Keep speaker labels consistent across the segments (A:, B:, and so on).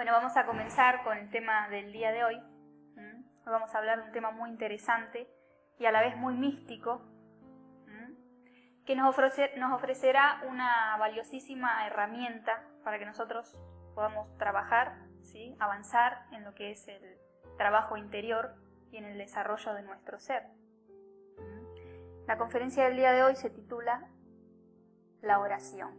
A: Bueno, vamos a comenzar con el tema del día de hoy. Hoy vamos a hablar de un tema muy interesante y a la vez muy místico, que nos ofrecerá una valiosísima herramienta para que nosotros podamos trabajar, ¿sí? Avanzar en lo que es el trabajo interior y en el desarrollo de nuestro ser. La conferencia del día de hoy se titula La oración.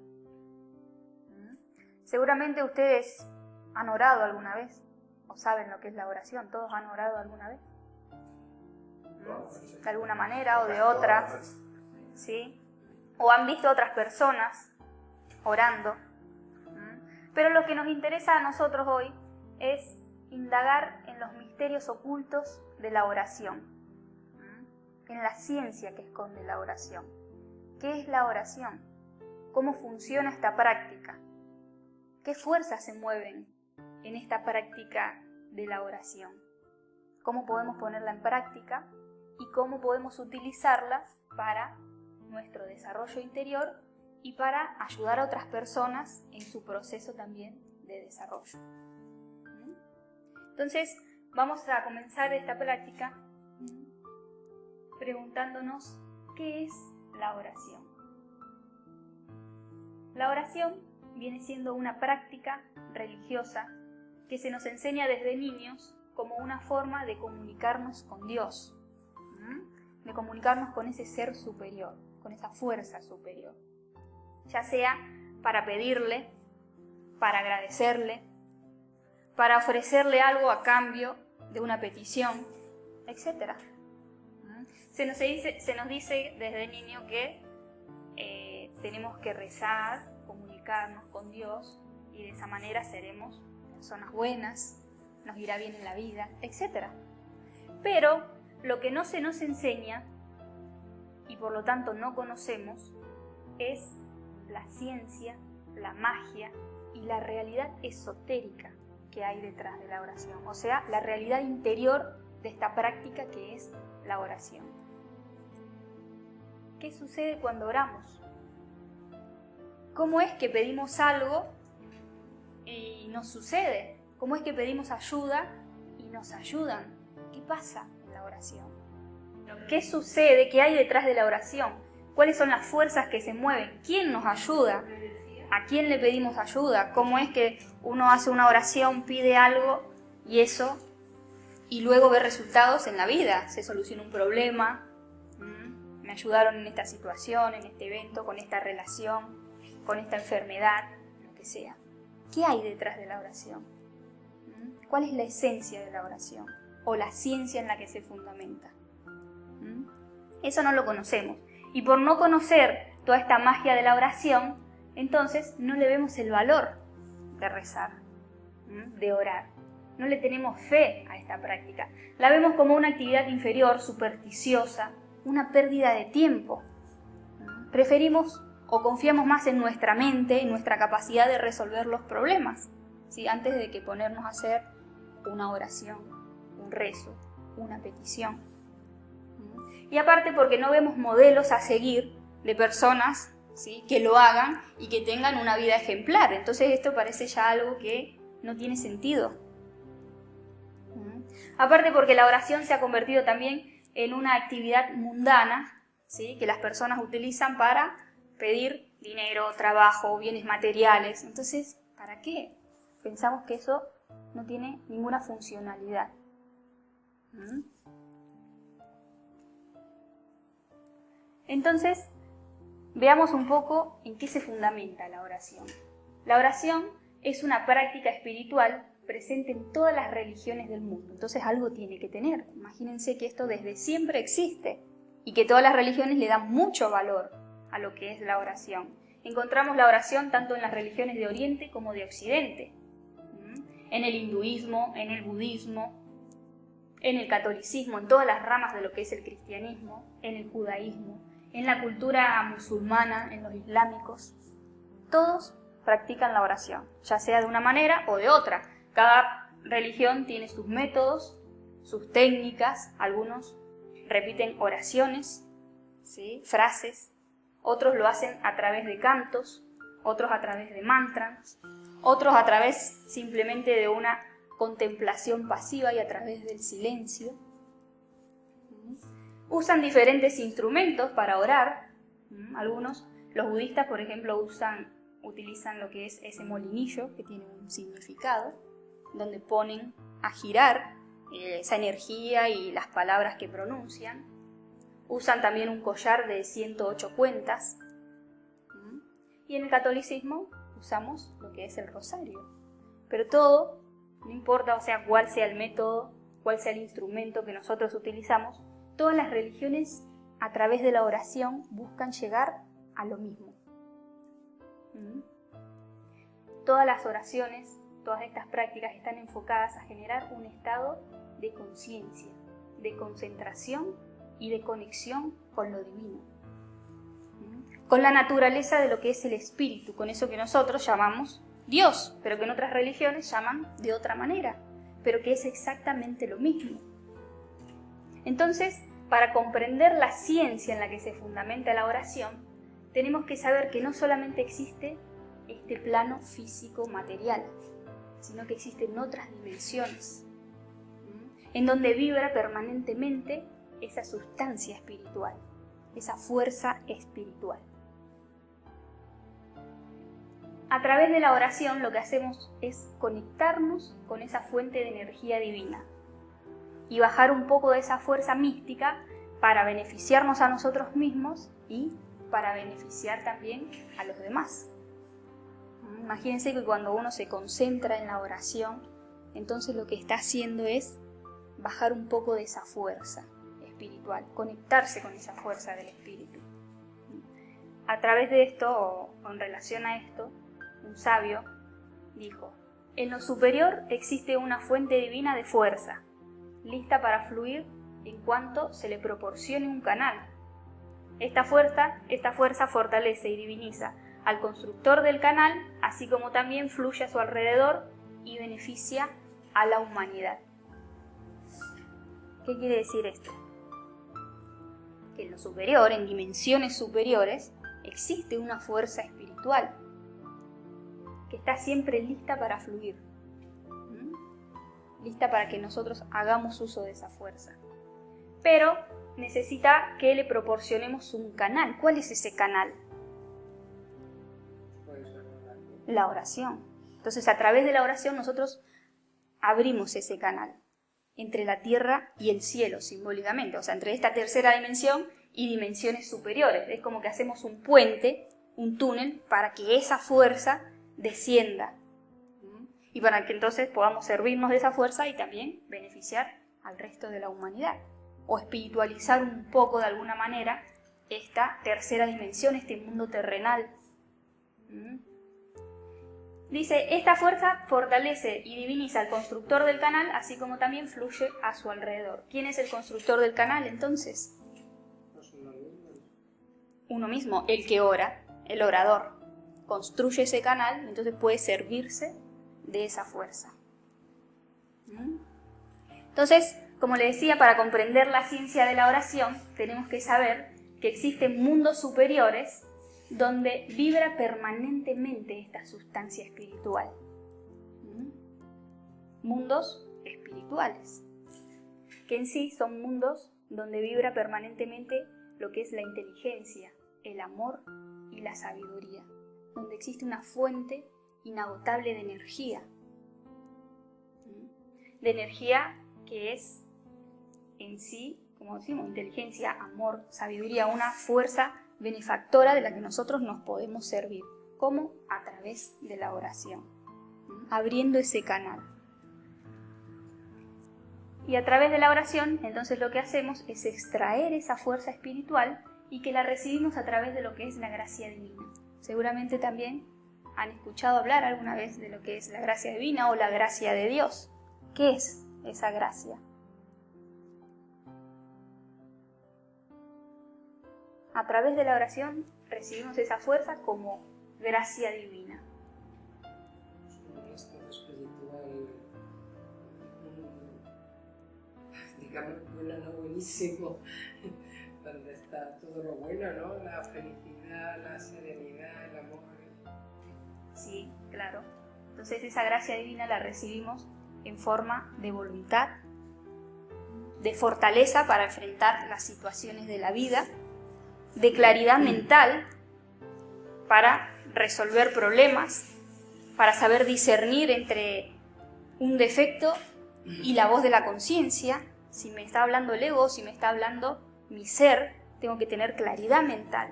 A: Seguramente ustedes han orado alguna vez, o saben lo que es la oración. ¿Todos han orado alguna vez? De alguna manera o de otra, ¿sí? O han visto a otras personas orando. Pero lo que nos interesa a nosotros hoy es indagar en los misterios ocultos de la oración, en la ciencia que esconde la oración. ¿Qué es la oración? ¿Cómo funciona esta práctica? ¿Qué fuerzas se mueven en esta práctica de la oración? ¿Cómo podemos ponerla en práctica y cómo podemos utilizarla para nuestro desarrollo interior y para ayudar a otras personas en su proceso también de desarrollo? Entonces, vamos a comenzar esta práctica preguntándonos ¿qué es la oración? La oración viene siendo una práctica religiosa que se nos enseña desde niños como una forma de comunicarnos con Dios, de comunicarnos con ese ser superior, con esa fuerza superior, ya sea para pedirle, para agradecerle, para ofrecerle algo a cambio de una petición, etc. Se nos dice desde niño que tenemos que rezar, comunicarnos con Dios y de esa manera seremos personas buenas, nos irá bien en la vida, etc. Pero lo que no se nos enseña y por lo tanto no conocemos es la ciencia, la magia y la realidad esotérica que hay detrás de la oración, o sea, la realidad interior de esta práctica que es la oración. ¿Qué sucede cuando oramos? ¿Cómo es que pedimos algo y nos sucede? ¿Cómo es que pedimos ayuda y nos ayudan? ¿Qué pasa en la oración? ¿Qué sucede? ¿Qué hay detrás de la oración? ¿Cuáles son las fuerzas que se mueven? ¿Quién nos ayuda? ¿A quién le pedimos ayuda? ¿Cómo es que uno hace una oración, pide algo y luego ve resultados en la vida? Se soluciona un problema, me ayudaron en esta situación, en este evento, con esta relación, con esta enfermedad, lo que sea. ¿Qué hay detrás de la oración? ¿Cuál es la esencia de la oración? O la ciencia en la que se fundamenta. Eso no lo conocemos. Y por no conocer toda esta magia de la oración, entonces no le vemos el valor de rezar, de orar. No le tenemos fe a esta práctica. La vemos como una actividad inferior, supersticiosa, una pérdida de tiempo. Preferimos o confiamos más en nuestra mente, en nuestra capacidad de resolver los problemas, ¿sí? Antes de que ponernos a hacer una oración, un rezo, una petición. Y aparte porque no vemos modelos a seguir de personas, ¿sí? Que lo hagan y que tengan una vida ejemplar. Entonces esto parece ya algo que no tiene sentido. Aparte porque la oración se ha convertido también en una actividad mundana, ¿sí? Que las personas utilizan para pedir dinero, trabajo, bienes materiales. Entonces, ¿para qué? Pensamos que eso no tiene ninguna funcionalidad. Entonces, veamos un poco en qué se fundamenta la oración. La oración es una práctica espiritual presente en todas las religiones del mundo. Entonces algo tiene que tener. Imagínense que esto desde siempre existe y que todas las religiones le dan mucho valor a lo que es la oración. Encontramos la oración tanto en las religiones de Oriente como de Occidente. En el hinduismo, en el budismo, en el catolicismo, en todas las ramas de lo que es el cristianismo, en el judaísmo, en la cultura musulmana, en los islámicos. Todos practican la oración, ya sea de una manera o de otra. Cada religión tiene sus métodos, sus técnicas. Algunos repiten oraciones, ¿sí? Frases. Otros lo hacen a través de cantos, otros a través de mantras, otros a través simplemente de una contemplación pasiva y a través del silencio. Usan diferentes instrumentos para orar. Algunos, los budistas, por ejemplo, utilizan lo que es ese molinillo, que tiene un significado, donde ponen a girar esa energía y las palabras que pronuncian. Usan también un collar de 108 cuentas. Y en el catolicismo usamos lo que es el rosario. Pero todo, no importa, cuál sea el método, cuál sea el instrumento que nosotros utilizamos, todas las religiones a través de la oración buscan llegar a lo mismo. Todas las oraciones, todas estas prácticas están enfocadas a generar un estado de conciencia, de concentración y de conexión con lo divino, con la naturaleza de lo que es el espíritu, con eso que nosotros llamamos Dios, pero que en otras religiones llaman de otra manera, pero que es exactamente lo mismo. Entonces, para comprender la ciencia en la que se fundamenta la oración, tenemos que saber que no solamente existe este plano físico material, sino que existen otras dimensiones, en donde vibra permanentemente esa sustancia espiritual, esa fuerza espiritual. A través de la oración lo que hacemos es conectarnos con esa fuente de energía divina y bajar un poco de esa fuerza mística para beneficiarnos a nosotros mismos y para beneficiar también a los demás. Imagínense que cuando uno se concentra en la oración, entonces lo que está haciendo es bajar un poco de esa fuerza espiritual, conectarse con esa fuerza del espíritu. A través de esto, o en relación a esto, un sabio dijo: en lo superior existe una fuente divina de fuerza, lista para fluir en cuanto se le proporcione un canal. Esta fuerza fortalece y diviniza al constructor del canal, así como también fluye a su alrededor y beneficia a la humanidad. ¿Qué quiere decir esto? Que en lo superior, en dimensiones superiores, existe una fuerza espiritual que está siempre lista para fluir, lista para que nosotros hagamos uso de esa fuerza. Pero necesita que le proporcionemos un canal. ¿Cuál es ese canal? La oración. Entonces, a través de la oración nosotros abrimos ese canal entre la tierra y el cielo, simbólicamente, entre esta tercera dimensión y dimensiones superiores. Es como que hacemos un puente, un túnel, para que esa fuerza descienda y para que entonces podamos servirnos de esa fuerza y también beneficiar al resto de la humanidad, o espiritualizar un poco de alguna manera esta tercera dimensión, este mundo terrenal. Dice, esta fuerza fortalece y diviniza al constructor del canal, así como también fluye a su alrededor. ¿Quién es el constructor del canal entonces? Uno mismo, el que ora, el orador. Construye ese canal, entonces puede servirse de esa fuerza. Entonces, como le decía, para comprender la ciencia de la oración, tenemos que saber que existen mundos superiores donde vibra permanentemente esta sustancia espiritual. Mundos espirituales, que en sí son mundos donde vibra permanentemente lo que es la inteligencia, el amor y la sabiduría, donde existe una fuente inagotable de energía que es en sí, como decimos, inteligencia, amor, sabiduría, una fuerza benefactora de la que nosotros nos podemos servir. ¿Cómo? A través de la oración, abriendo ese canal. Y a través de la oración, entonces lo que hacemos es extraer esa fuerza espiritual y que la recibimos a través de lo que es la gracia divina. Seguramente también han escuchado hablar alguna vez de lo que es la gracia divina o la gracia de Dios. ¿Qué es esa gracia? A través de la oración recibimos esa fuerza como gracia divina.
B: Un estado espiritual, digamos, bueno, no buenísimo, donde está todo lo bueno, ¿no? La felicidad, la serenidad, el amor.
A: Sí, claro. Entonces esa gracia divina la recibimos en forma de voluntad, de fortaleza para enfrentar las situaciones de la vida, de claridad mental para resolver problemas, para saber discernir entre un defecto y la voz de la conciencia. Si me está hablando el ego, si me está hablando mi ser, tengo que tener claridad mental.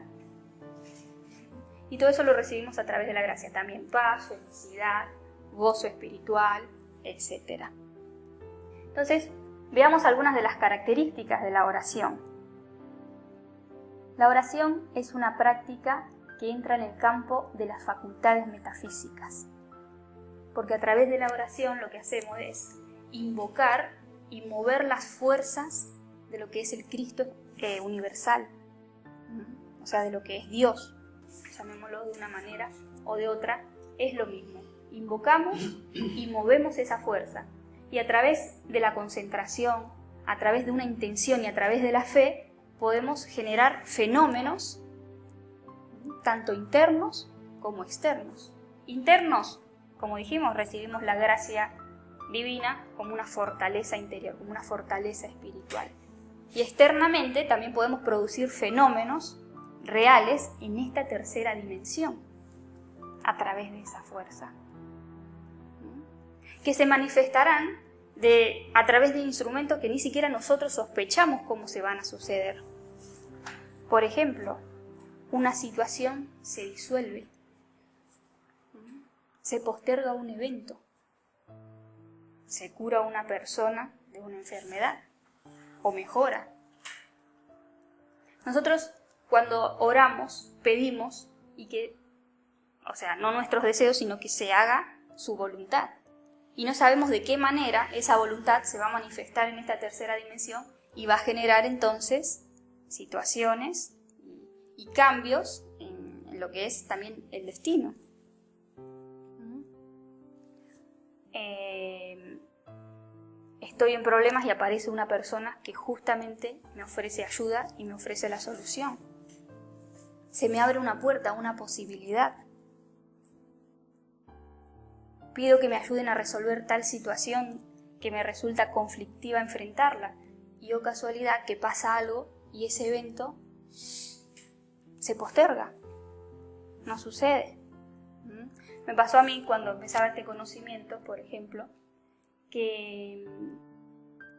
A: Y todo eso lo recibimos a través de la gracia. También paz, felicidad, gozo espiritual, etc. Entonces, veamos algunas de las características de la oración. La oración es una práctica que entra en el campo de las facultades metafísicas. Porque a través de la oración lo que hacemos es invocar y mover las fuerzas de lo que es el Cristo universal. O sea, de lo que es Dios. Llamémoslo de una manera o de otra, es lo mismo. Invocamos y movemos esa fuerza. Y a través de la concentración, a través de una intención y a través de la fe, podemos generar fenómenos, tanto internos como externos. Internos, como dijimos, recibimos la gracia divina como una fortaleza interior, como una fortaleza espiritual. Y externamente también podemos producir fenómenos reales en esta tercera dimensión, a través de esa fuerza, que se manifestarán a través de instrumentos que ni siquiera nosotros sospechamos cómo se van a suceder. Por ejemplo, una situación se disuelve, se posterga un evento, se cura una persona de una enfermedad o mejora. Nosotros cuando oramos pedimos no nuestros deseos, sino que se haga su voluntad. Y no sabemos de qué manera esa voluntad se va a manifestar en esta tercera dimensión y va a generar entonces situaciones y cambios en lo que es también el destino. Estoy en problemas y aparece una persona que justamente me ofrece ayuda y me ofrece la solución. Se me abre una puerta, una posibilidad. Pido que me ayuden a resolver tal situación que me resulta conflictiva enfrentarla. Y oh casualidad que pasa algo y ese evento se posterga. No sucede. Me pasó a mí cuando empezaba este conocimiento, por ejemplo, que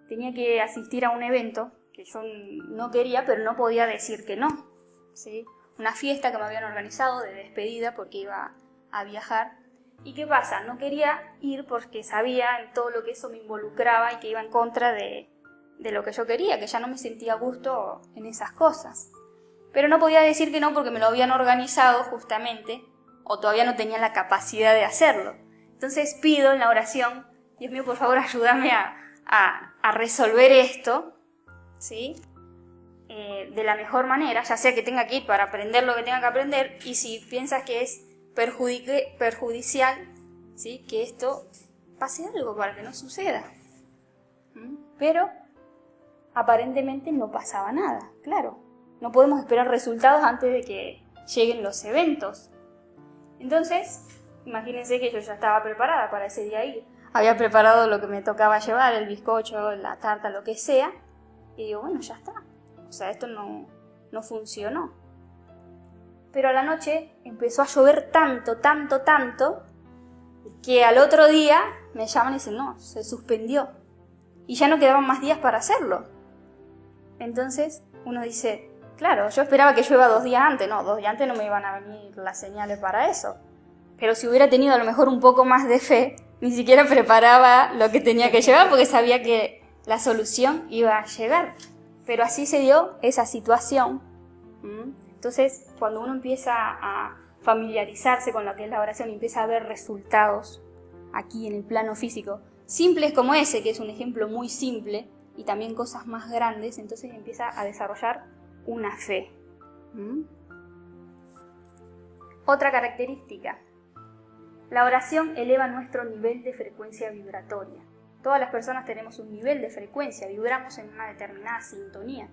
A: tenía que asistir a un evento que yo no quería, pero no podía decir que no, ¿sí? Una fiesta que me habían organizado de despedida porque iba a viajar. ¿Y qué pasa? No quería ir porque sabía en todo lo que eso me involucraba y que iba en contra de lo que yo quería, que ya no me sentía a gusto en esas cosas. Pero no podía decir que no porque me lo habían organizado justamente, o todavía no tenía la capacidad de hacerlo. Entonces pido en la oración, Dios mío, por favor, ayúdame a resolver esto, ¿sí? De la mejor manera, ya sea que tenga que ir para aprender lo que tenga que aprender, y si piensas que es perjudicial, ¿sí? Que esto pase algo para que no suceda. Pero aparentemente no pasaba nada, claro. No podemos esperar resultados antes de que lleguen los eventos. Entonces, imagínense que yo ya estaba preparada para ese día ir. Había preparado lo que me tocaba llevar, el bizcocho, la tarta, lo que sea. Y digo, bueno, ya está. O sea, esto no funcionó. Pero a la noche empezó a llover tanto, que al otro día me llaman y dicen, no, se suspendió. Y ya no quedaban más días para hacerlo. Entonces uno dice, claro, yo esperaba que llueva 2 días antes. No, 2 días antes no me iban a venir las señales para eso. Pero si hubiera tenido a lo mejor un poco más de fe, ni siquiera preparaba lo que tenía que llevar porque sabía que la solución iba a llegar. Pero así se dio esa situación. Entonces, cuando uno empieza a familiarizarse con lo que es la oración y empieza a ver resultados aquí en el plano físico, simples como ese, que es un ejemplo muy simple, y también cosas más grandes, entonces empieza a desarrollar una fe. Otra característica. La oración eleva nuestro nivel de frecuencia vibratoria. Todas las personas tenemos un nivel de frecuencia, vibramos en una determinada sintonía,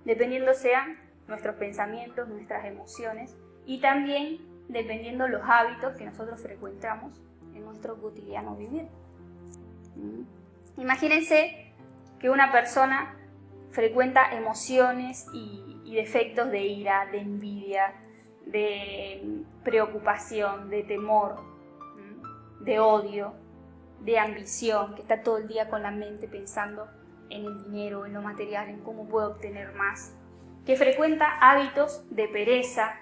A: dependiendo sean nuestros pensamientos, nuestras emociones y también dependiendo los hábitos que nosotros frecuentamos en nuestro cotidiano vivir. Imagínense que una persona frecuenta emociones y defectos de ira, de envidia, de preocupación, de temor, de odio, de ambición, que está todo el día con la mente pensando en el dinero, en lo material, en cómo puedo obtener más, que frecuenta hábitos de pereza,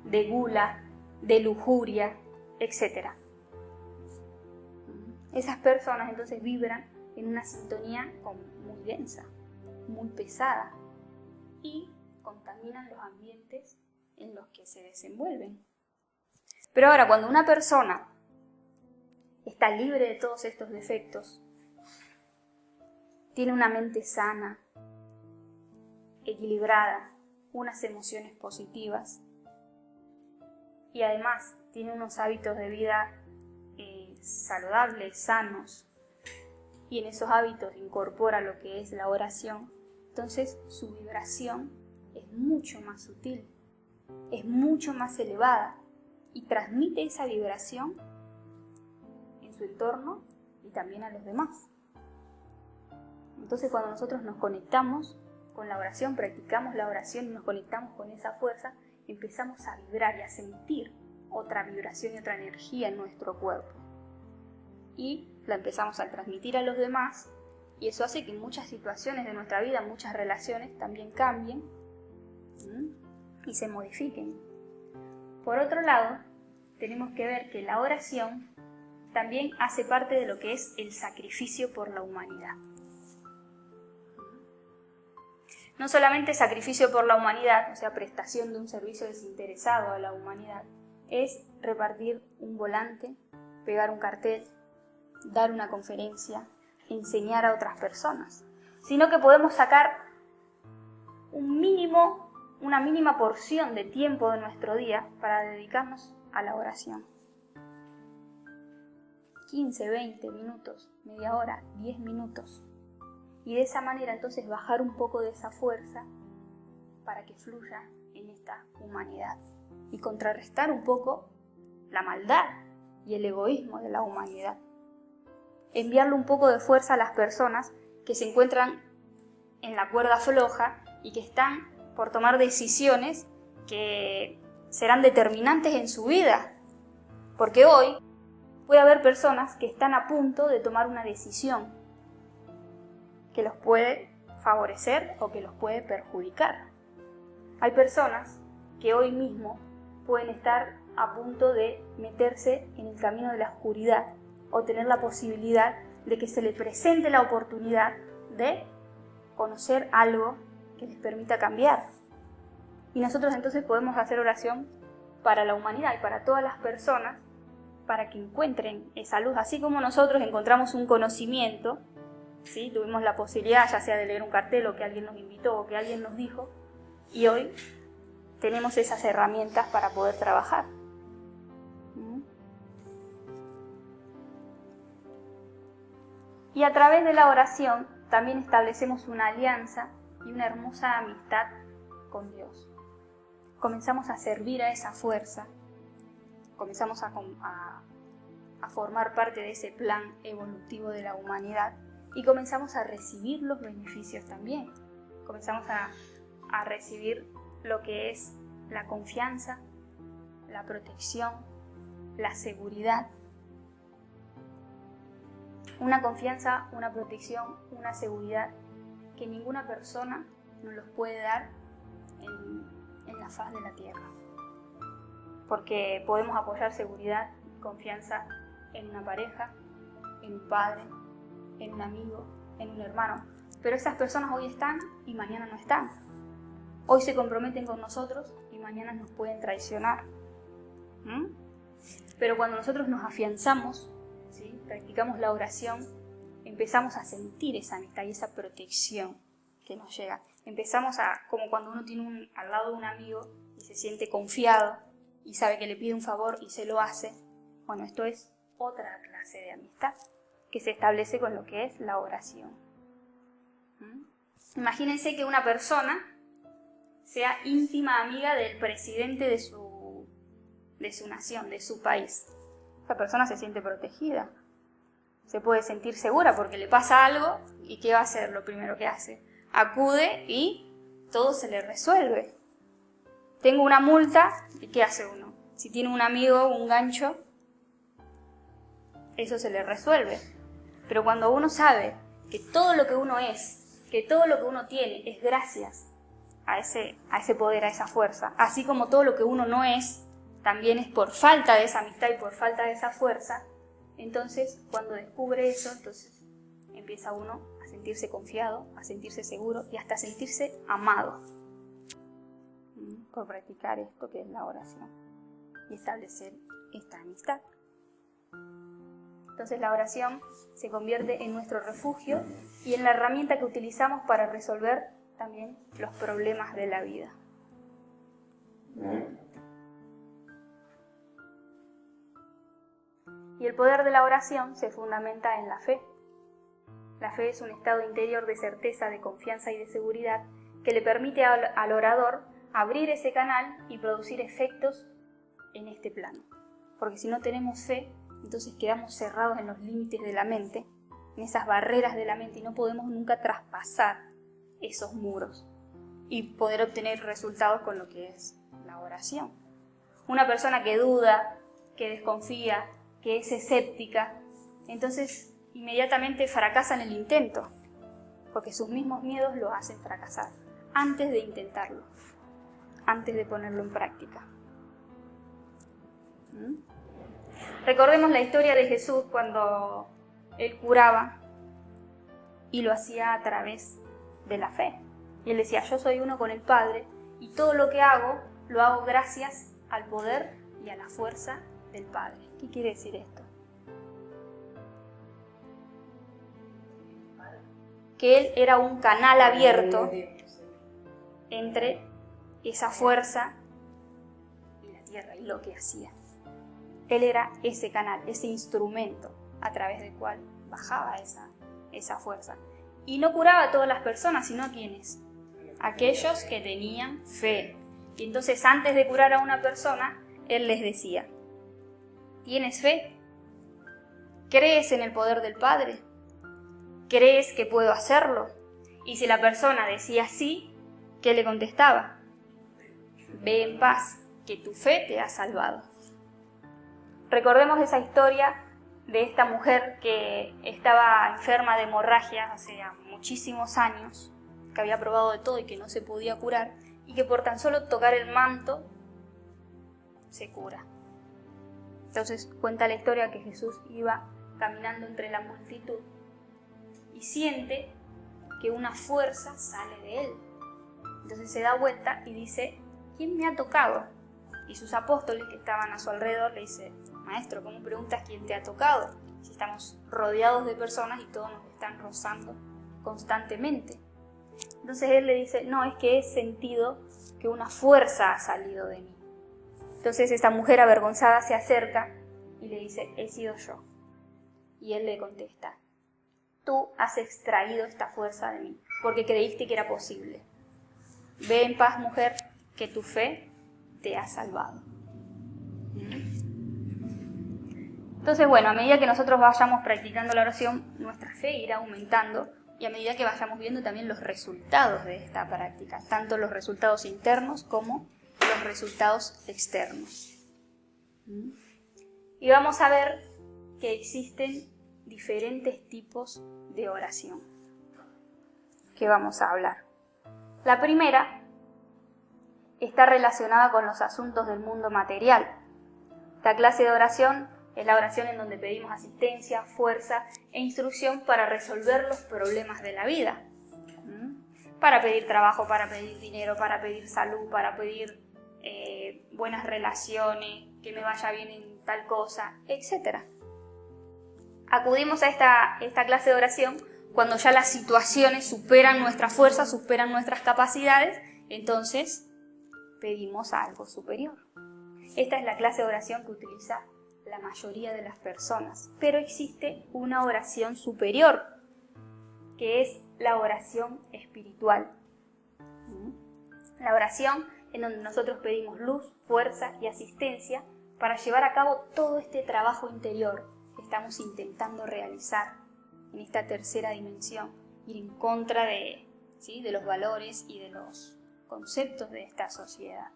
A: de gula, de lujuria, etc. Esas personas entonces vibran en una sintonía muy densa, muy pesada, y contaminan los ambientes en los que se desenvuelven. Pero ahora, cuando una persona está libre de todos estos defectos, tiene una mente sana, equilibrada, unas emociones positivas y además tiene unos hábitos de vida saludables, sanos, y en esos hábitos incorpora lo que es la oración, entonces su vibración es mucho más sutil, es mucho más elevada y transmite esa vibración en su entorno y también a los demás. Entonces, cuando nosotros nos conectamos con la oración, practicamos la oración y nos conectamos con esa fuerza, empezamos a vibrar y a sentir otra vibración y otra energía en nuestro cuerpo. Y la empezamos a transmitir a los demás, y eso hace que muchas situaciones de nuestra vida, muchas relaciones también cambien y se modifiquen. Por otro lado, tenemos que ver que la oración también hace parte de lo que es el sacrificio por la humanidad. No solamente sacrificio por la humanidad, o sea, prestación de un servicio desinteresado a la humanidad, es repartir un volante, pegar un cartel, dar una conferencia, enseñar a otras personas, sino que podemos sacar una mínima porción de tiempo de nuestro día para dedicarnos a la oración. 15, 20 minutos, media hora, 10 minutos. Y de esa manera entonces bajar un poco de esa fuerza para que fluya en esta humanidad y contrarrestar un poco la maldad y el egoísmo de la humanidad. Enviarle un poco de fuerza a las personas que se encuentran en la cuerda floja y que están por tomar decisiones que serán determinantes en su vida. Porque hoy puede haber personas que están a punto de tomar una decisión que los puede favorecer o que los puede perjudicar. Hay personas que hoy mismo pueden estar a punto de meterse en el camino de la oscuridad o tener la posibilidad de que se les presente la oportunidad de conocer algo que les permita cambiar. Y nosotros entonces podemos hacer oración para la humanidad y para todas las personas para que encuentren esa luz, así como nosotros encontramos un conocimiento. ¿Sí? Tuvimos la posibilidad ya sea de leer un cartel o que alguien nos invitó o que alguien nos dijo, y hoy tenemos esas herramientas para poder trabajar. Y a través de la oración también establecemos una alianza y una hermosa amistad con Dios. Comenzamos a servir a esa fuerza, comenzamos a formar parte de ese plan evolutivo de la humanidad, y comenzamos a recibir los beneficios también. Comenzamos a recibir lo que es la confianza, la protección, la seguridad. Una confianza, una protección, una seguridad que ninguna persona nos los puede dar en la faz de la tierra. Porque podemos apoyar seguridad y confianza en una pareja, en un padre, en un amigo, en un hermano, pero esas personas hoy están y mañana no están. Hoy se comprometen con nosotros y mañana nos pueden traicionar. Pero cuando nosotros nos afianzamos, ¿sí? Practicamos la oración, empezamos a sentir esa amistad y esa protección que nos llega. Empezamos como cuando uno tiene al lado de un amigo y se siente confiado y sabe que le pide un favor y se lo hace. Bueno, esto es otra clase de amistad que se establece con lo que es la oración. Imagínense que una persona sea íntima amiga del presidente de de su nación, de su país. Esa persona se siente protegida, se puede sentir segura porque le pasa algo y ¿qué va a hacer? Lo primero que hace, acude y todo se le resuelve. Tengo una multa y ¿qué hace uno? Si tiene un amigo, un gancho, eso se le resuelve. Pero cuando uno sabe que todo lo que uno es, que todo lo que uno tiene es gracias a ese poder, a esa fuerza, así como todo lo que uno no es, también es por falta de esa amistad y por falta de esa fuerza, entonces cuando descubre eso, entonces empieza uno a sentirse confiado, a sentirse seguro y hasta a sentirse amado por practicar esto que es la oración y establecer esta amistad. Entonces la oración se convierte en nuestro refugio y en la herramienta que utilizamos para resolver también los problemas de la vida. Y el poder de la oración se fundamenta en la fe. La fe es un estado interior de certeza, de confianza y de seguridad que le permite al orador abrir ese canal y producir efectos en este plano. Porque si no tenemos fe, entonces quedamos cerrados en los límites de la mente, en esas barreras de la mente y no podemos nunca traspasar esos muros y poder obtener resultados con lo que es la oración. Una persona que duda, que desconfía, que es escéptica, entonces inmediatamente fracasa en el intento, porque sus mismos miedos lo hacen fracasar antes de intentarlo, antes de ponerlo en práctica. Recordemos la historia de Jesús cuando Él curaba y lo hacía a través de la fe. Y Él decía, yo soy uno con el Padre y todo lo que hago, lo hago gracias al poder y a la fuerza del Padre. ¿Qué quiere decir esto? Que Él era un canal abierto entre esa fuerza y la tierra y lo que hacía. Él era ese canal, ese instrumento a través del cual bajaba esa fuerza. Y no curaba a todas las personas, sino a quienes, aquellos que tenían fe. Y entonces antes de curar a una persona, Él les decía, ¿tienes fe? ¿Crees en el poder del Padre? ¿Crees que puedo hacerlo? Y si la persona decía sí, ¿qué le contestaba? Ve en paz, que tu fe te ha salvado. Recordemos esa historia de esta mujer que estaba enferma de hemorragia hace muchísimos años, que había probado de todo y que no se podía curar, y que por tan solo tocar el manto se cura. Entonces cuenta la historia que Jesús iba caminando entre la multitud y siente que una fuerza sale de él. Entonces se da vuelta y dice, ¿quién me ha tocado? Y sus apóstoles que estaban a su alrededor le dicen, Maestro, ¿cómo preguntas quién te ha tocado? Si estamos rodeados de personas y todos nos están rozando constantemente. Entonces él le dice, no, es que he sentido que una fuerza ha salido de mí. Entonces esta mujer avergonzada se acerca y le dice, he sido yo. Y él le contesta, tú has extraído esta fuerza de mí, porque creíste que era posible. Ve en paz, mujer, que tu fe te ha salvado. Entonces, bueno, a medida que nosotros vayamos practicando la oración, nuestra fe irá aumentando y a medida que vayamos viendo también los resultados de esta práctica, tanto los resultados internos como los resultados externos. Y vamos a ver que existen diferentes tipos de oración que vamos a hablar. La primera está relacionada con los asuntos del mundo material. Esta clase de oración es la oración en donde pedimos asistencia, fuerza e instrucción para resolver los problemas de la vida. Para pedir trabajo, para pedir dinero, para pedir salud, para pedir buenas relaciones, que me vaya bien en tal cosa, etc. Acudimos a esta clase de oración cuando ya las situaciones superan nuestra fuerza, superan nuestras capacidades, entonces pedimos algo superior. Esta es la clase de oración que utiliza la mayoría de las personas, pero existe una oración superior, que es la oración espiritual. La oración en donde nosotros pedimos luz, fuerza y asistencia para llevar a cabo todo este trabajo interior que estamos intentando realizar en esta tercera dimensión, ir en contra de los valores y de los conceptos de esta sociedad,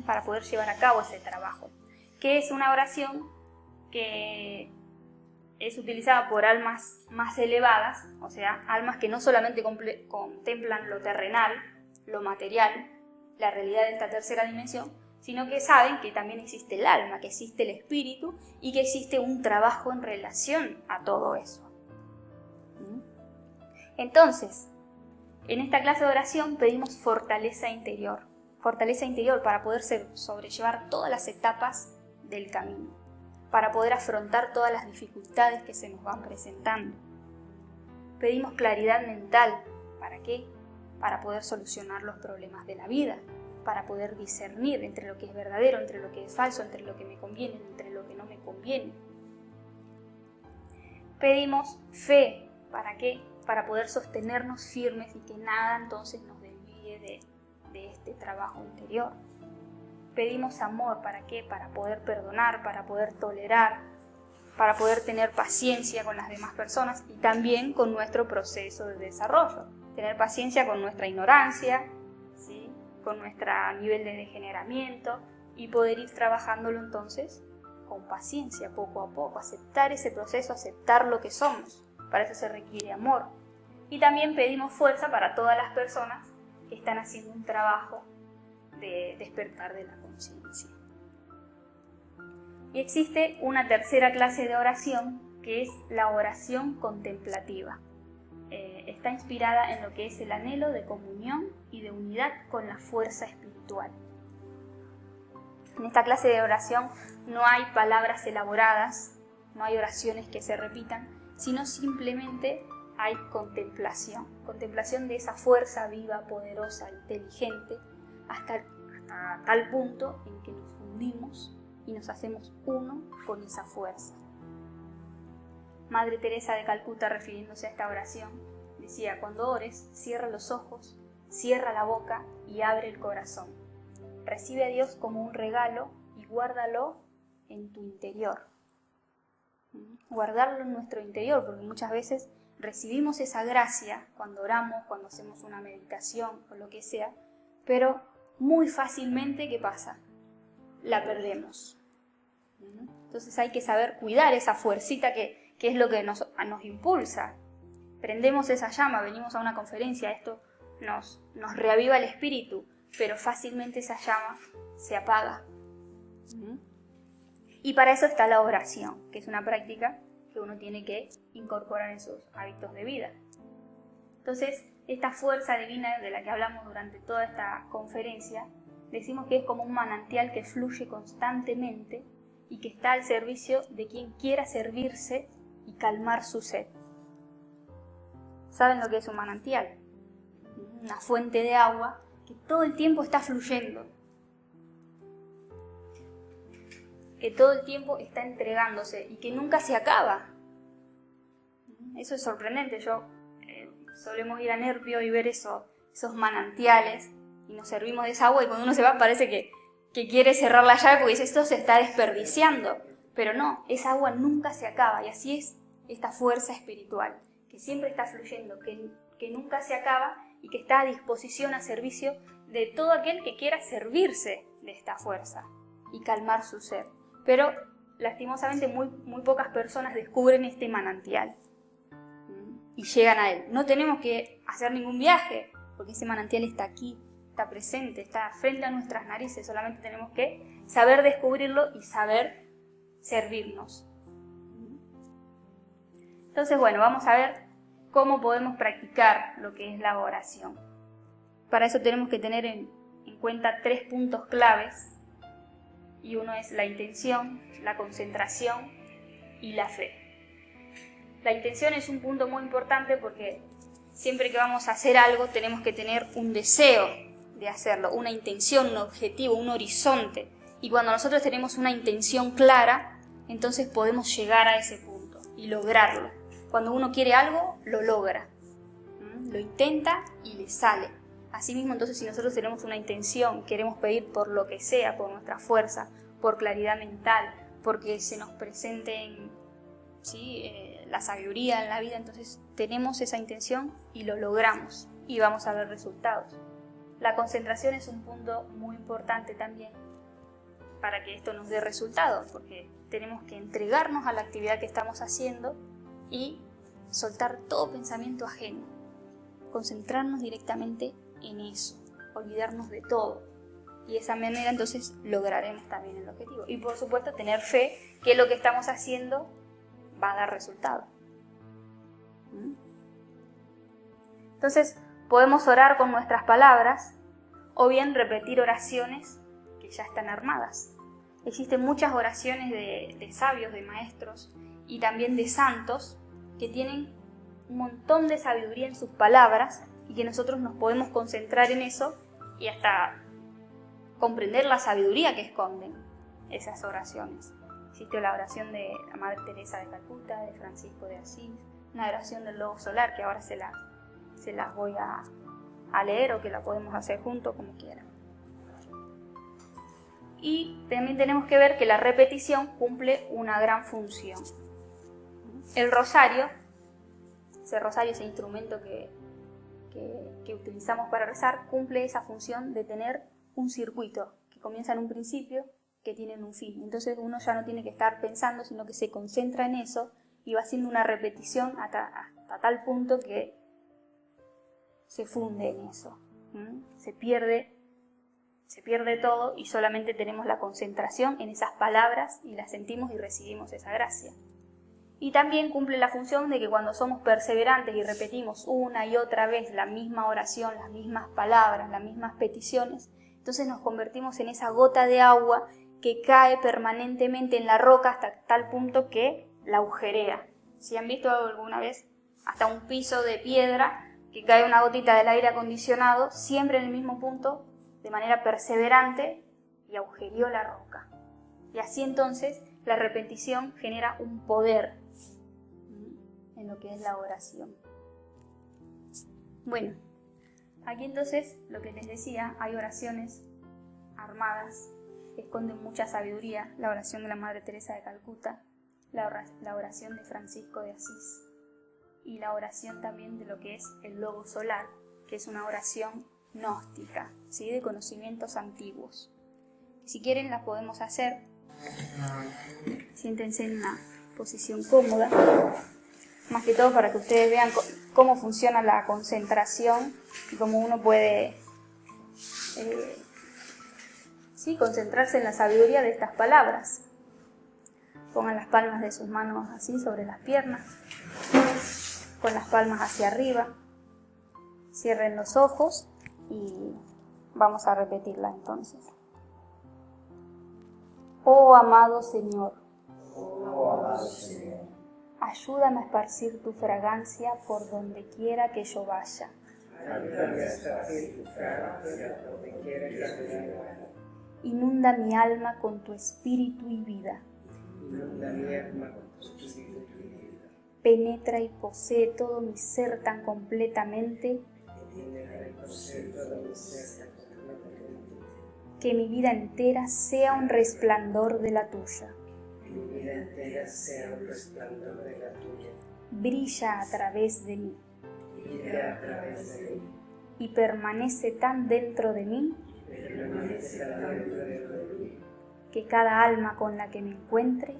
A: para poder llevar a cabo ese trabajo, que es una oración que es utilizada por almas más elevadas, o sea, almas que no solamente contemplan lo terrenal, lo material, la realidad de esta tercera dimensión, sino que saben que también existe el alma, que existe el espíritu y que existe un trabajo en relación a todo eso. Entonces, en esta clase de oración pedimos fortaleza interior para poder sobrellevar todas las etapas del camino, para poder afrontar todas las dificultades que se nos van presentando. Pedimos claridad mental, ¿para qué? Para poder solucionar los problemas de la vida, para poder discernir entre lo que es verdadero, entre lo que es falso, entre lo que me conviene, entre lo que no me conviene. Pedimos fe, ¿para qué? Para poder sostenernos firmes y que nada entonces nos desvíe de este trabajo interior. Pedimos amor, ¿para qué? Para poder perdonar, para poder tolerar, para poder tener paciencia con las demás personas y también con nuestro proceso de desarrollo. Tener paciencia con nuestra ignorancia, ¿sí? Con nuestro nivel de degeneramiento y poder ir trabajándolo entonces con paciencia, poco a poco, aceptar ese proceso, aceptar lo que somos. Para eso se requiere amor. Y también pedimos fuerza para todas las personas que están haciendo un trabajo de despertar de la conciencia. Y existe una tercera clase de oración que es la oración contemplativa. Está inspirada en lo que es el anhelo de comunión y de unidad con la fuerza espiritual. En esta clase de oración no hay palabras elaboradas, no hay oraciones que se repitan, sino simplemente hay contemplación de esa fuerza viva, poderosa, inteligente, hasta tal punto en que nos fundimos y nos hacemos uno con esa fuerza. Madre Teresa de Calcuta, refiriéndose a esta oración, decía: cuando ores, cierra los ojos, cierra la boca y abre el corazón. Recibe a Dios como un regalo y guárdalo en tu interior. Guardarlo en nuestro interior, porque muchas veces recibimos esa gracia cuando oramos, cuando hacemos una meditación o lo que sea, pero muy fácilmente, ¿qué pasa? La perdemos. Entonces hay que saber cuidar esa fuercita que es lo que nos impulsa. Prendemos esa llama, venimos a una conferencia, esto nos reaviva el espíritu, pero fácilmente esa llama se apaga. Y para eso está la oración, que es una práctica que uno tiene que incorporar en sus hábitos de vida. Entonces, esta fuerza divina de la que hablamos durante toda esta conferencia, decimos que es como un manantial que fluye constantemente y que está al servicio de quien quiera servirse y calmar su sed. ¿Saben lo que es un manantial? Una fuente de agua que todo el tiempo está fluyendo, que todo el tiempo está entregándose y que nunca se acaba. Eso es sorprendente. Solemos ir a Nerpio y ver esos manantiales y nos servimos de esa agua y cuando uno se va parece que quiere cerrar la llave porque dice: esto se está desperdiciando. Pero no, esa agua nunca se acaba y así es esta fuerza espiritual, que siempre está fluyendo, que nunca se acaba y que está a disposición, a servicio de todo aquel que quiera servirse de esta fuerza y calmar su sed. Pero lastimosamente muy pocas personas descubren este manantial y llegan a él. No tenemos que hacer ningún viaje, porque ese manantial está aquí, está presente, está frente a nuestras narices. Solamente tenemos que saber descubrirlo y saber servirnos. Entonces, bueno, vamos a ver cómo podemos practicar lo que es la oración. Para eso tenemos que tener en cuenta 3 puntos claves, y uno es la intención, la concentración y la fe. La intención es un punto muy importante porque siempre que vamos a hacer algo tenemos que tener un deseo de hacerlo, una intención, un objetivo, un horizonte. Y cuando nosotros tenemos una intención clara, entonces podemos llegar a ese punto y lograrlo. Cuando uno quiere algo, lo logra. Lo intenta y le sale. Asimismo, entonces, si nosotros tenemos una intención, queremos pedir por lo que sea, por nuestra fuerza, por claridad mental, porque se nos presente la sabiduría en la vida. Entonces tenemos esa intención y lo logramos y vamos a ver resultados. La concentración es un punto muy importante también para que esto nos dé resultados, porque tenemos que entregarnos a la actividad que estamos haciendo y soltar todo pensamiento ajeno, concentrarnos directamente en eso, olvidarnos de todo, y de esa manera entonces lograremos también el objetivo. Y por supuesto tener fe que lo que estamos haciendo va a dar resultado. Entonces podemos orar con nuestras palabras o bien repetir oraciones que ya están armadas. Existen muchas oraciones de sabios, de maestros y también de santos que tienen un montón de sabiduría en sus palabras y que nosotros nos podemos concentrar en eso y hasta comprender la sabiduría que esconden esas oraciones. Existe la oración de la Madre Teresa de Calcuta, de Francisco de Asís, una oración del Lobo Solar que ahora se las voy a leer o que la podemos hacer juntos como quieran. Y también tenemos que ver que la repetición cumple una gran función. El rosario, ese instrumento que utilizamos para rezar, cumple esa función de tener un circuito que comienza en un principio, que tiene un fin. Entonces uno ya no tiene que estar pensando, sino que se concentra en eso y va haciendo una repetición hasta tal punto que se funde en eso. Se pierde todo y solamente tenemos la concentración en esas palabras y las sentimos y recibimos esa gracia. Y también cumple la función de que cuando somos perseverantes y repetimos una y otra vez la misma oración, las mismas palabras, las mismas peticiones, entonces nos convertimos en esa gota de agua que cae permanentemente en la roca hasta tal punto que la agujerea. Si han visto alguna vez hasta un piso de piedra que cae una gotita del aire acondicionado, siempre en el mismo punto, de manera perseverante, y agujereó la roca. Y así entonces la repetición genera un poder en lo que es la oración. Bueno, aquí entonces lo que les decía, hay oraciones armadas que esconden mucha sabiduría: la oración de la Madre Teresa de Calcuta, la oración de Francisco de Asís y la oración también de lo que es el Lobo Solar, que es una oración gnóstica, ¿sí? De conocimientos antiguos. Si quieren las podemos hacer. Siéntense en una posición cómoda, más que todo para que ustedes vean cómo funciona la concentración y cómo uno puede concentrarse en la sabiduría de estas palabras. Pongan las palmas de sus manos así sobre las piernas, con las palmas hacia arriba. Cierren los ojos y vamos a repetirla entonces. Oh amado Señor, ayúdame a esparcir tu fragancia por donde quiera que yo vaya. Inunda mi alma con tu espíritu y vida. Penetra y posee todo mi ser tan completamente que mi vida entera sea un resplandor de la tuya. Brilla a través de mí. Y permanece tan dentro de mí que cada alma con la que me encuentre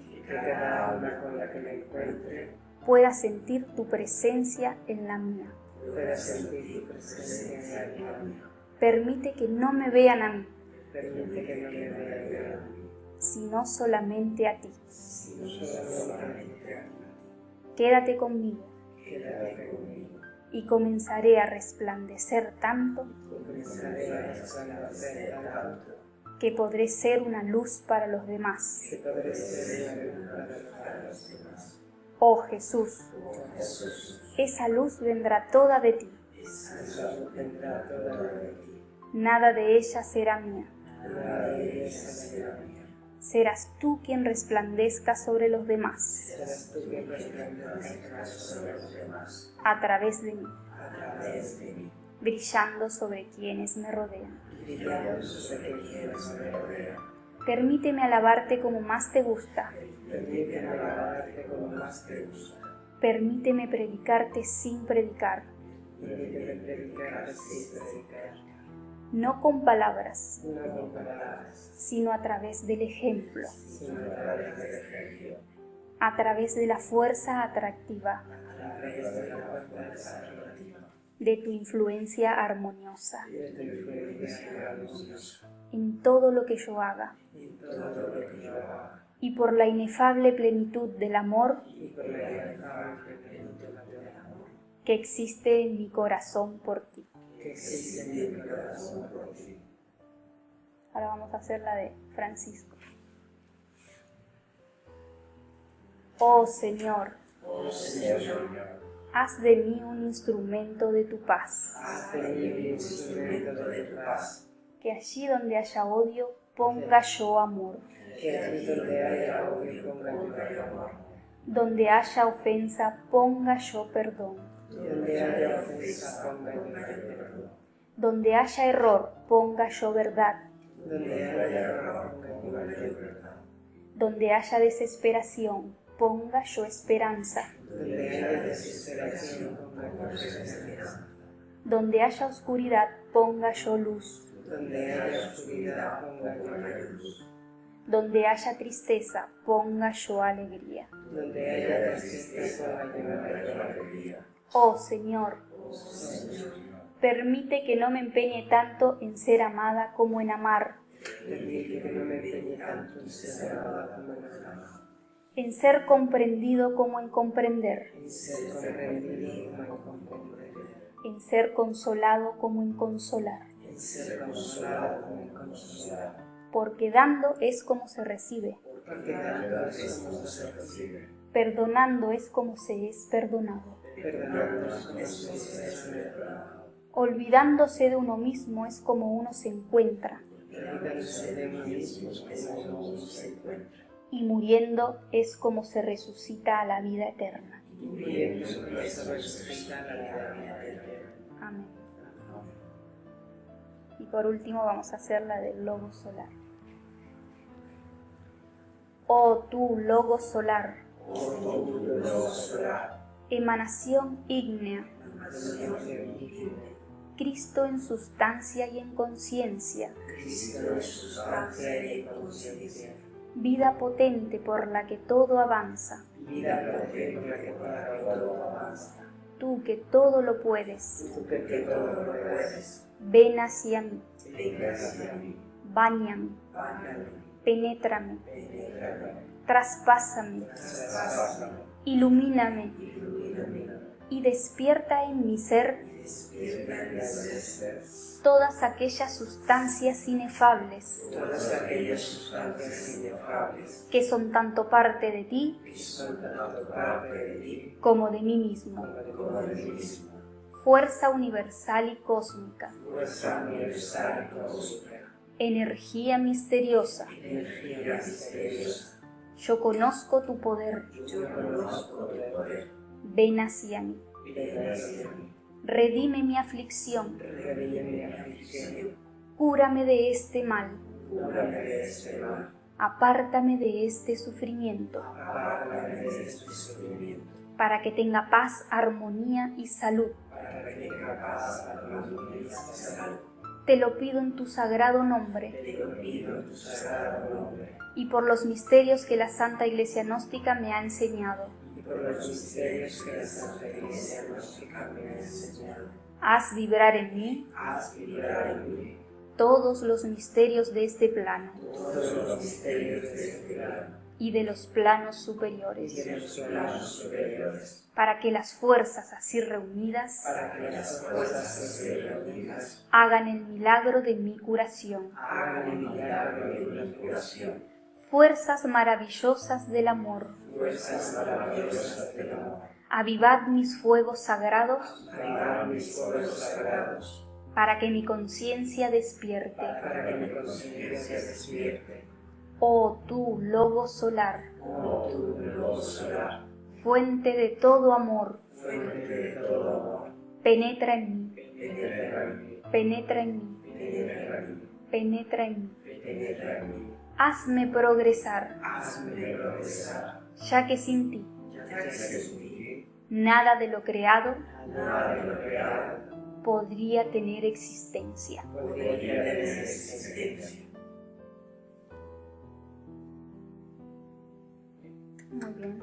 A: pueda sentir tu presencia en la mía. Permite que no me vean a mí, sino solamente a ti. Quédate conmigo y comenzaré a resplandecer tanto que podré ser una luz para los demás. Oh Jesús, esa luz vendrá toda de ti. Nada de ella será mía. Serás tú quien resplandezca sobre los demás, a través de mí, brillando sobre quienes me rodean. Permíteme alabarte como más te gusta.
C: Permíteme alabarte como más te gusta.
A: Permíteme predicarte sin predicar.
C: Permíteme predicar sin predicar.
A: No con palabras,
C: No con palabras,
A: sino a través del ejemplo,
C: sino a través del ejemplo,
A: a través de la fuerza atractiva,
C: a través de la fuerza atractiva,
A: de tu influencia armoniosa,
C: de tu influencia armoniosa,
A: en todo lo que yo haga,
C: en todo lo que yo haga,
A: y por la inefable plenitud del amor
C: y por la inefable plenitud del amor
A: que existe en mi corazón por ti.
C: que existe en mi corazón por ti.
A: Ahora vamos a hacer la de Francisco. Oh Señor,
C: Oh Señor,
A: haz de mí un instrumento de tu paz,
C: haz de mí un instrumento de tu paz,
A: que allí donde haya odio ponga yo amor,
C: que allí donde haya odio ponga yo amor,
A: donde haya ofensa ponga yo perdón,
C: donde haya ofensa ponga yo perdón,
A: donde haya error ponga yo verdad,
C: donde haya error ponga yo perdón,
A: donde haya desesperación ponga yo esperanza,
C: donde haya desesperación ponga yo esperanza,
A: donde haya oscuridad ponga yo luz,
C: donde haya oscuridad ponga yo luz,
A: donde haya tristeza ponga yo alegría.
C: donde haya tristeza ponga yo alegría.
A: Oh Señor, permite que no me empeñe tanto en ser amada como en amar,
C: Permite que no me empeñe tanto en ser amada como en amar,
A: en ser comprendido como en comprender,
C: en ser comprendido como en comprender,
A: en ser consolado como en consolar,
C: en ser consolado como en consolar,
A: porque dando es como se recibe,
C: porque dando es como se recibe,
A: perdonando es como se es perdonado,
C: perdonando es como se es perdonado,
A: olvidándose de uno mismo es como uno se encuentra,
C: olvidándose de uno mismo como uno se encuentra,
A: y muriendo es como se resucita a la vida eterna.
C: y muriendo es resucitar a la vida eterna.
A: Amén. Y por último vamos a hacer la del logo solar. Oh tú, logo solar,
C: Oh tú, logo solar,
A: emanación ígnea,
C: emanación divina,
A: Cristo en sustancia y en conciencia,
C: Cristo en sustancia y en conciencia,
A: vida potente por la que todo avanza,
C: vida potente que para que todo avanza,
A: tú que todo lo puedes,
C: tú que todo lo puedes,
A: ven hacia mí,
C: venga hacia mí,
A: báñame,
C: báñame,
A: penétrame,
C: penétrame,
A: traspásame,
C: traspásame,
A: ilumíname
C: ilumíname,
A: y despierta en mi ser
C: despierta en mi ser
A: todas aquellas sustancias inefables
C: todas aquellas sustancias inefables
A: que son tanto parte de ti
C: que son tanto parte de ti
A: como de mí mismo,
C: como de mí mismo,
A: fuerza universal y cósmica,
C: fuerza universal y cósmica,
A: energía misteriosa.
C: energía misteriosa.
A: Yo conozco tu poder,
C: Yo conozco tu poder,
A: ven hacia mí,
C: ven hacia mí,
A: redime mi aflicción,
C: redime mi aflicción,
A: cúrame de este mal,
C: cúrame de este mal,
A: apártame de este sufrimiento,
C: apártame de este sufrimiento,
A: para que tenga paz, armonía y salud.
C: para que tenga paz, armonía y salud.
A: Te lo pido en tu sagrado nombre
C: Te lo pido en tu sagrado nombre,
A: y por los misterios que la Santa Iglesia Gnóstica me ha enseñado.
C: y por los misterios que la Santa Iglesia Gnóstica me ha enseñado.
A: Haz vibrar en mí
C: Haz vibrar en mí
A: todos los misterios de este plano
C: todos los misterios de este plano
A: y de los planos
C: y
A: superiores,
C: de los planos superiores,
A: para que las fuerzas así reunidas
C: para que las fuerzas así reunidas
A: hagan el milagro de mi curación.
C: hagan el milagro de mi curación,
A: Fuerzas maravillosas del amor,
C: fuerzas maravillosas del amor,
A: avivad mis fuegos sagrados
C: avivar mis fuegos sagrados,
A: para que mi conciencia despierte.
C: para que mi conciencia despierte.
A: Oh tú, logo solar,
C: Oh tú, luz solar,
A: fuente de todo amor,
C: fuente de todo amor,
A: penetra en mí,
C: penetra en mí,
A: penetra en mí,
C: penetra en mí,
A: penetra en mí.
C: penetra en mí.
A: Hazme progresar,
C: hazme progresar,
A: ya que sin ti
C: ya que sin ti
A: nada de lo creado
C: nada de lo creado
A: podría tener existencia.
C: podría tener existencia.
A: Muy bien.